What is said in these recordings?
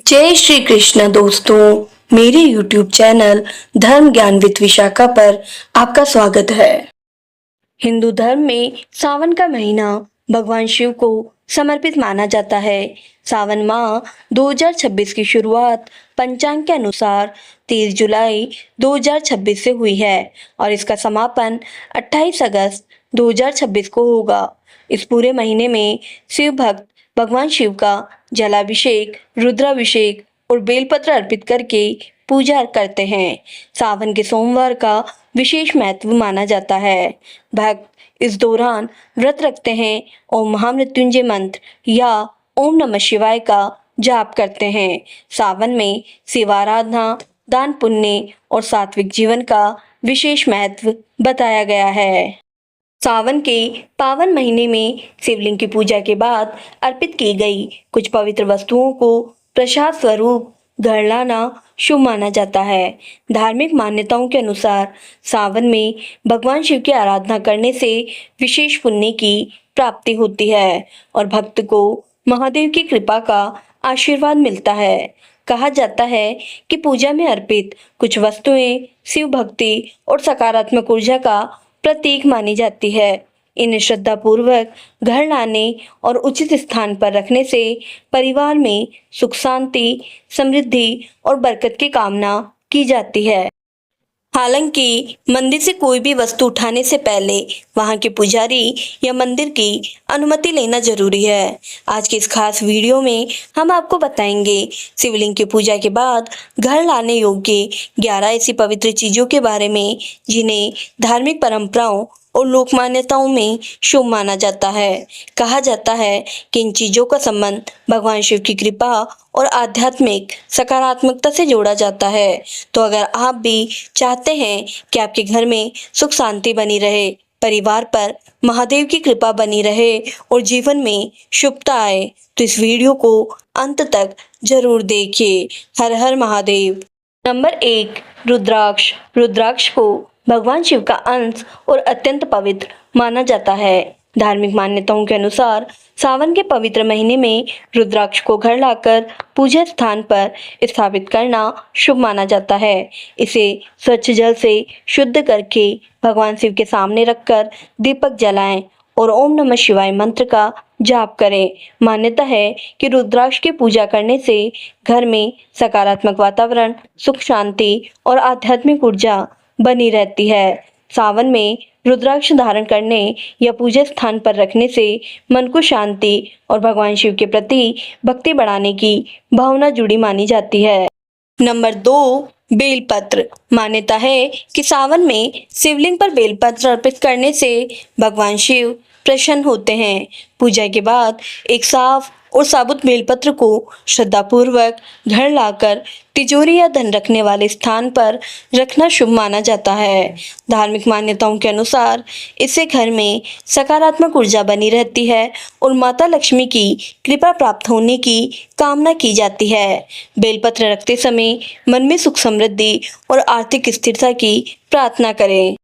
जय श्री कृष्ण दोस्तों, मेरे YouTube चैनल धर्म ज्ञान विद विशाखा पर आपका स्वागत है। हिंदू धर्म में सावन का महीना भगवान शिव को समर्पित माना जाता है। सावन माह 2026 की शुरुआत पंचांग के अनुसार 30 जुलाई 2026 से हुई है और इसका समापन 28 अगस्त 2026 को होगा। इस पूरे महीने में शिव भक्त भगवान शिव का जलाभिषेक, रुद्राभिषेक और बेलपत्र अर्पित करके पूजा करते हैं। सावन के सोमवार का विशेष महत्व माना जाता है। भक्त इस दौरान व्रत रखते हैं और महामृत्युंजय मंत्र या ओम नमः शिवाय का जाप करते हैं। सावन में शिव आराधना, दान पुण्य और सात्विक जीवन का विशेष महत्व बताया गया है। सावन के पावन महीने में शिवलिंग की पूजा के बाद अर्पित की गई कुछ पवित्र वस्तुओं को प्रसाद स्वरूप घर लाना शुभ माना जाता है। धार्मिक मान्यताओं के अनुसार सावन में भगवान शिव की आराधना करने से विशेष पुण्य की प्राप्ति होती है और भक्त को महादेव की कृपा का आशीर्वाद मिलता है। कहा जाता है कि पूजा में अर्पित कुछ वस्तुएं शिव भक्ति और सकारात्मक ऊर्जा का प्रतीक मानी जाती है। इन्हें श्रद्धा पूर्वक घर लाने और उचित स्थान पर रखने से परिवार में सुख शांति, समृद्धि और बरकत की कामना की जाती है। हालांकि मंदिर से कोई भी वस्तु उठाने से पहले वहां के पुजारी या मंदिर की अनुमति लेना जरूरी है। आज के इस खास वीडियो में हम आपको बताएंगे शिवलिंग की पूजा के बाद घर लाने योग्य 11 ऐसी पवित्र चीजों के बारे में जिन्हें धार्मिक परंपराओं और लोक मान्यताओं में शुभ माना जाता है। कहा जाता है कि इन चीजों का संबंध भगवान शिव की कृपा और आध्यात्मिक सकारात्मकता से जोड़ा जाता है। तो अगर आप भी चाहते हैं कि आपके घर में सुख शांति बनी रहे, परिवार पर महादेव की कृपा बनी रहे और जीवन में शुभता आए, तो इस वीडियो को अंत तक जरूर देखिए। हर हर महादेव। नंबर 1, रुद्राक्ष। रुद्राक्ष को भगवान शिव का अंश और अत्यंत पवित्र माना जाता है। धार्मिक मान्यताओं के अनुसार सावन के पवित्र महीने में रुद्राक्ष को घर लाकर पूजा स्थान पर स्थापित करना शुभ माना जाता है। इसे स्वच्छ जल से शुद्ध करके भगवान शिव के सामने रखकर दीपक जलाएं और ओम नमः शिवाय मंत्र का जाप करें। मान्यता है कि रुद्राक्ष की पूजा करने से घर में सकारात्मक वातावरण, सुख शांति और आध्यात्मिक ऊर्जा बनी रहती है। सावन में रुद्राक्ष धारण करने या पूजा स्थान पर रखने से मन को शांति और भगवान शिव के प्रति भक्ति बढ़ाने की भावना जुड़ी मानी जाती है। नंबर 2, बेलपत्र। मान्यता है कि सावन में शिवलिंग पर बेलपत्र अर्पित करने से भगवान शिव प्रसन्न होते हैं। पूजा के बाद एक साफ और साबुत बेलपत्र को श्रद्धापूर्वक घर लाकर तिजोरी या धन रखने वाले स्थान पर रखना शुभ माना जाता है। धार्मिक मान्यताओं के अनुसार इससे घर में सकारात्मक ऊर्जा बनी रहती है और माता लक्ष्मी की कृपा प्राप्त होने की कामना की जाती है। बेलपत्र रखते समय मन में सुख, समृद्धि और आर्थिक स्थिरता की प्रार्थना करें।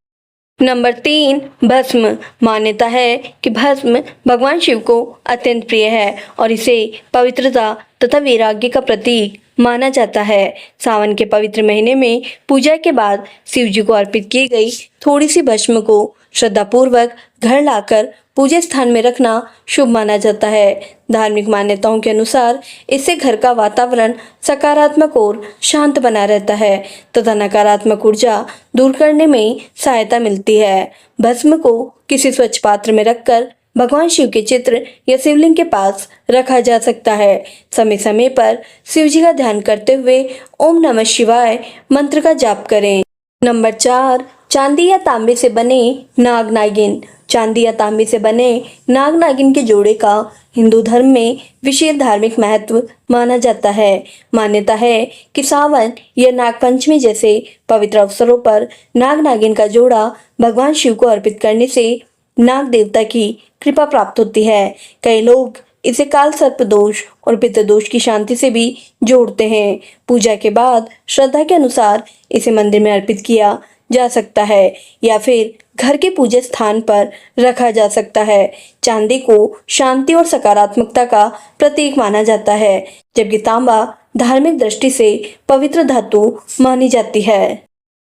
नंबर 3, भस्म। मान्यता है कि भस्म भगवान शिव को अत्यंत प्रिय है और इसे पवित्रता तथा वैराग्य का प्रतीक माना जाता है। सावन के पवित्र महीने में पूजा के बाद शिव जी को अर्पित की गई थोड़ी सी भस्म को श्रद्धापूर्वक घर लाकर पूजा स्थान में रखना शुभ माना जाता है। धार्मिक मान्यताओं के अनुसार इससे घर का वातावरण सकारात्मक और शांत बना रहता है तथा नकारात्मक ऊर्जा दूर करने में सहायता मिलती है। भस्म को किसी स्वच्छ पात्र में रखकर भगवान शिव के चित्र या शिवलिंग के पास रखा जा सकता है। समय समय पर शिव जी का ध्यान करते हुए ओम नमः शिवाय मंत्र का जाप करें। नंबर 4, चांदी या तांबे से बने नाग नागिन। चांदी या तांबे से बने नाग नागिन के जोड़े का हिंदू धर्म में विशेष धार्मिक महत्व माना जाता है। मान्यता है कि सावन या नागपंचमी जैसे पवित्र अवसरों पर नाग नागिन का जोड़ा भगवान शिव को अर्पित करने से नाग देवता की कृपा प्राप्त होती है। कई लोग इसे काल सर्प दोष और पितृ दोष की शांति से भी जोड़ते हैं। पूजा के बाद श्रद्धा के अनुसार इसे मंदिर में अर्पित किया जा सकता है या फिर घर के पूजा स्थान पर रखा जा सकता है। चांदी को शांति और सकारात्मकता का प्रतीक माना जाता है, जबकि तांबा धार्मिक दृष्टि से पवित्र धातु मानी जाती है।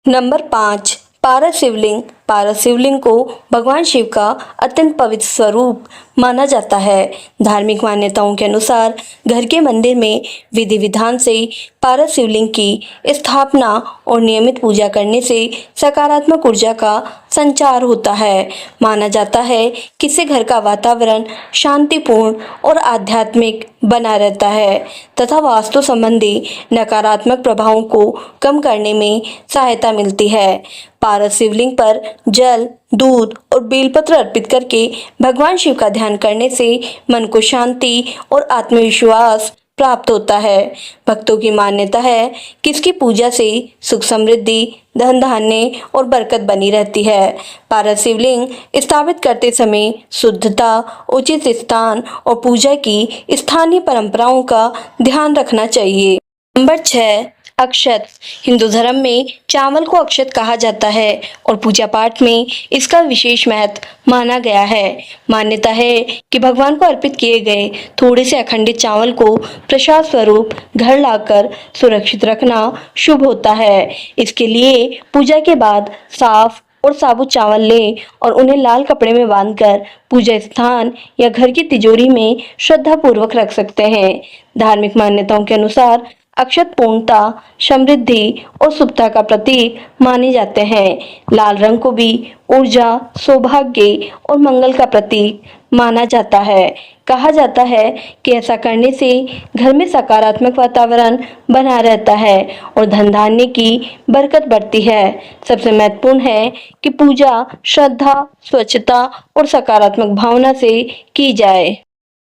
नंबर 5, पारस शिवलिंग। पारस शिवलिंग को भगवान शिव का अत्यंत पवित्र स्वरूप माना जाता है। धार्मिक मान्यताओं के अनुसार घर के मंदिर में विधि विधान से पारस शिवलिंग की स्थापना और नियमित पूजा करने से सकारात्मक ऊर्जा का संचार होता है। माना जाता है कि इससे घर का वातावरण शांतिपूर्ण और आध्यात्मिक बना रहता है तथा वास्तु संबंधी नकारात्मक प्रभावों को कम करने में सहायता मिलती है। पारस शिवलिंग पर जल, दूध और बेलपत्र अर्पित करके भगवान शिव का ध्यान करने से मन को शांति और आत्मविश्वास प्राप्त होता है। भक्तों की मान्यता है कि इसकी पूजा से सुख समृद्धि, धन धान्य और बरकत बनी रहती है। पारस शिवलिंग स्थापित करते समय शुद्धता, उचित स्थान और पूजा की स्थानीय परंपराओं का ध्यान रखना चाहिए। नंबर 6, अक्षत। हिंदू धर्म में चावल को अक्षत कहा जाता है और पूजा पाठ में इसका विशेष महत्व माना गया है। मान्यता है कि भगवान को अर्पित किए गए थोड़े से अखंडित चावल को प्रसाद स्वरूप घर लाकर सुरक्षित रखना शुभ होता है। इसके लिए पूजा के बाद साफ और साबुत चावल लें और उन्हें लाल कपड़े में बांधकर पूजा स्थान या घर की तिजोरी में श्रद्धापूर्वक रख सकते हैं। धार्मिक मान्यताओं के अनुसार अक्षत पूर्णता, समृद्धि और शुभता का प्रतीक माने जाते हैं। लाल रंग को भी ऊर्जा, सौभाग्य और मंगल का प्रतीक माना जाता है। कहा जाता है कि ऐसा करने से घर में सकारात्मक वातावरण बना रहता है और धन धान्य की बरकत बढ़ती है। सबसे महत्वपूर्ण है कि पूजा श्रद्धा, स्वच्छता और सकारात्मक भावना से की जाए।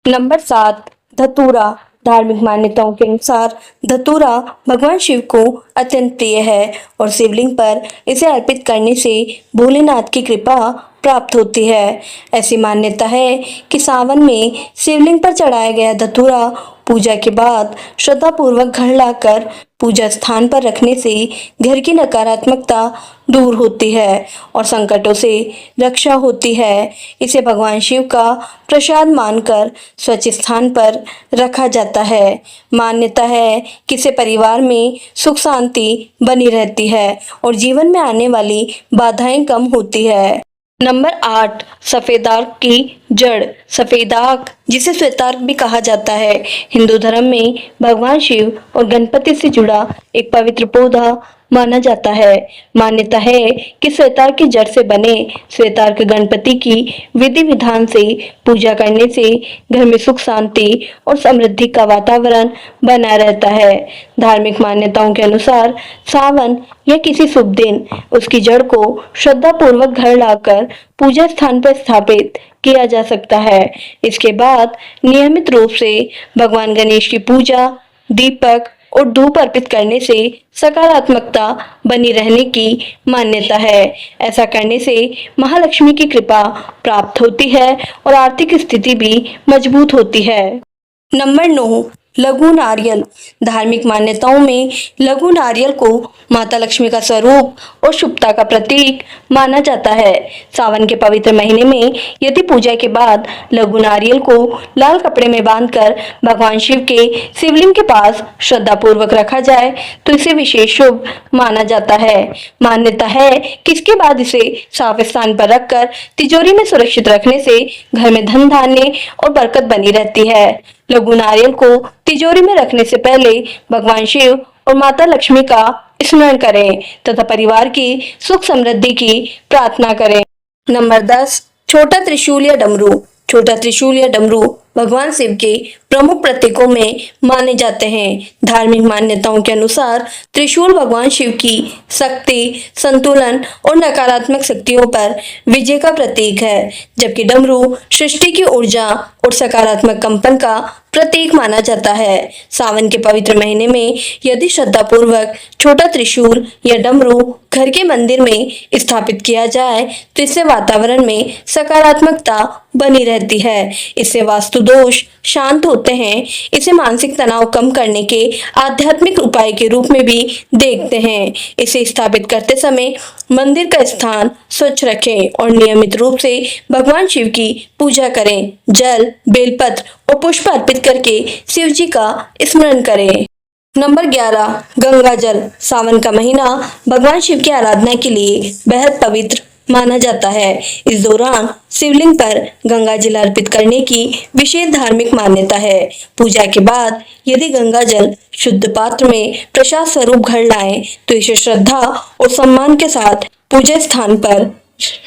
नंबर 7, धतूरा। धार्मिक मान्यताओं के अनुसार धतूरा भगवान शिव को अत्यंत प्रिय है और शिवलिंग पर इसे अर्पित करने से भोलेनाथ की कृपा प्राप्त होती है। ऐसी मान्यता है कि सावन में शिवलिंग पर चढ़ाया गया धतूरा पूजा के बाद श्रद्धापूर्वक घर लाकर पूजा स्थान पर रखने से घर की नकारात्मकता दूर होती है और संकटों से रक्षा होती है। इसे भगवान शिव का प्रसाद मानकर स्वच्छ स्थान पर रखा जाता है। मान्यता है कि इससे परिवार में सुख शांति बनी रहती है और जीवन में आने वाली बाधाएं कम होती है। नंबर 8, सफेद आग की जड़। सफेद आग, जिसे श्वेतार्क भी कहा जाता है, हिंदू धर्म में भगवान शिव और गणपति से जुड़ा एक पवित्र पौधा माना जाता है। मान्यता है कि श्वेतार्क की जड़ से बने श्वेतार्क गणपति की विधि विधान से पूजा करने से घर में सुख शांति और समृद्धि का वातावरण बना रहता है। धार्मिक मान्यताओं के अनुसार सावन या किसी शुभ दिन उसकी जड़ को श्रद्धापूर्वक घर लाकर पूजा स्थान पर स्थापित किया जा सकता है। इसके बाद नियमित रूप से भगवान गणेश की पूजा, दीपक और धूप अर्पित करने से सकारात्मकता बनी रहने की मान्यता है। ऐसा करने से महालक्ष्मी की कृपा प्राप्त होती है और आर्थिक स्थिति भी मजबूत होती है। नंबर 9, लघु नारियल। धार्मिक मान्यताओं में लघु नारियल को माता लक्ष्मी का स्वरूप और शुभता का प्रतीक माना जाता है। सावन के पवित्र महीने में यदि पूजा के बाद लघु नारियल को लाल कपड़े में बांधकर भगवान शिव के शिवलिंग के पास श्रद्धापूर्वक रखा जाए तो इसे विशेष शुभ माना जाता है। मान्यता है कि इसके बाद इसे साफ स्थान पर रखकर तिजोरी में सुरक्षित रखने से घर में धन धान्य और बरकत बनी रहती है। लघु नारियल को तिजोरी में रखने से पहले भगवान शिव और माता लक्ष्मी का स्मरण करें तथा परिवार की सुख समृद्धि की प्रार्थना करें। नंबर 10, छोटा त्रिशूल या डमरू। छोटा त्रिशूल या डमरू भगवान शिव के प्रमुख प्रतीकों में माने जाते हैं। धार्मिक मान्यताओं के अनुसार त्रिशूल भगवान शिव की शक्ति, संतुलन और नकारात्मक शक्तियों पर विजय का प्रतीक है, जबकि डमरू सृष्टि की ऊर्जा और सकारात्मक कंपन का प्रतीक माना जाता है। सावन के पवित्र महीने में यदि श्रद्धापूर्वक छोटा त्रिशूल या डमरू घर के मंदिर में स्थापित किया जाए तो इससे वातावरण में सकारात्मकता बनी रहती है। इससे वास्तु दोष शांत होते हैं। इसे मानसिक तनाव कम करने के आध्यात्मिक उपाय के रूप में भी देखते हैं। इसे स्थापित करते समय मंदिर का स्थान स्वच्छ रखें और नियमित रूप से भगवान शिव की पूजा करें। जल, बेलपत्र और पुष्प अर्पित करके शिव जी का स्मरण करें। नंबर 11, गंगा जल। सावन का महीना भगवान शिव की आराधना के लिए बेहद पवित्र माना जाता है। इस दौरान शिवलिंग पर गंगा जल अर्पित करने की विशेष धार्मिक मान्यता है। पूजा के बाद यदि गंगा जल शुद्ध पात्र में प्रसाद स्वरूप घर लाएं, तो इसे श्रद्धा और सम्मान के साथ पूजा स्थान पर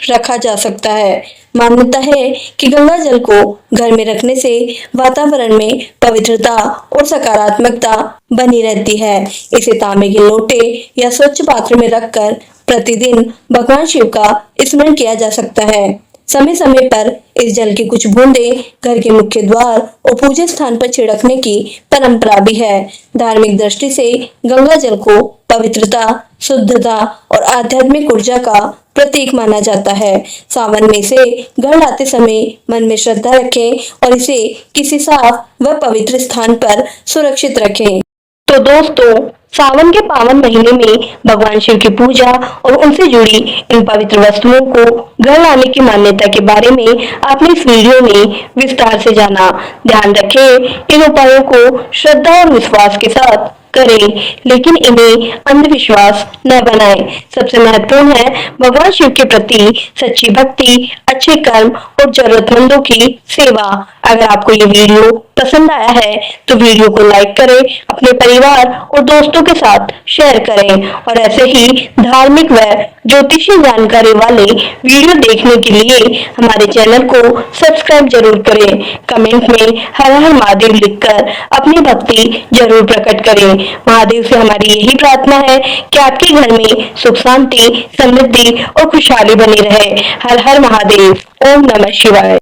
रखा जा सकता है। मान्यता है कि गंगा जल को घर में रखने से वातावरण में पवित्रता और सकारात्मकता बनी रहती है। इसे तांबे के लोटे या स्वच्छ पात्र में रखकर प्रतिदिन भगवान शिव का स्मरण किया जा सकता है। समय समय पर इस जल की कुछ बूंदें घर के मुख्य द्वार और पूजा स्थान पर छिड़कने की परंपरा भी है। धार्मिक दृष्टि से गंगा जल को पवित्रता, शुद्धता और आध्यात्मिक ऊर्जा का प्रतीक माना जाता है। सावन में इसे घर लाते समय मन में श्रद्धा रखें और इसे किसी साफ व पवित्र स्थान पर सुरक्षित रखें। तो दोस्तों, सावन के पावन महीने में भगवान शिव की पूजा और उनसे जुड़ी इन पवित्र वस्तुओं को घर लाने की मान्यता के बारे में आपने इस वीडियो में विस्तार से जाना। ध्यान रखें, इन उपायों को श्रद्धा और विश्वास के साथ करें, लेकिन इन्हें अंधविश्वास न बनाएं। सबसे महत्वपूर्ण है भगवान शिव के प्रति सच्ची भक्ति, अच्छे कर्म और जरूरतमंदों की सेवा। अगर आपको ये वीडियो पसंद आया है तो वीडियो को लाइक करें, अपने परिवार और दोस्तों के साथ शेयर करें और ऐसे ही धार्मिक व ज्योतिषीय जानकारी वाले वीडियो देखने के लिए हमारे चैनल को सब्सक्राइब जरूर करें। कमेंट में हर हर महादेव लिखकर अपनी भक्ति जरूर प्रकट करें। महादेव से हमारी यही प्रार्थना है कि आपके घर में सुख शांति, समृद्धि और खुशहाली बनी रहे। हर हर महादेव। ओम नमः शिवाय।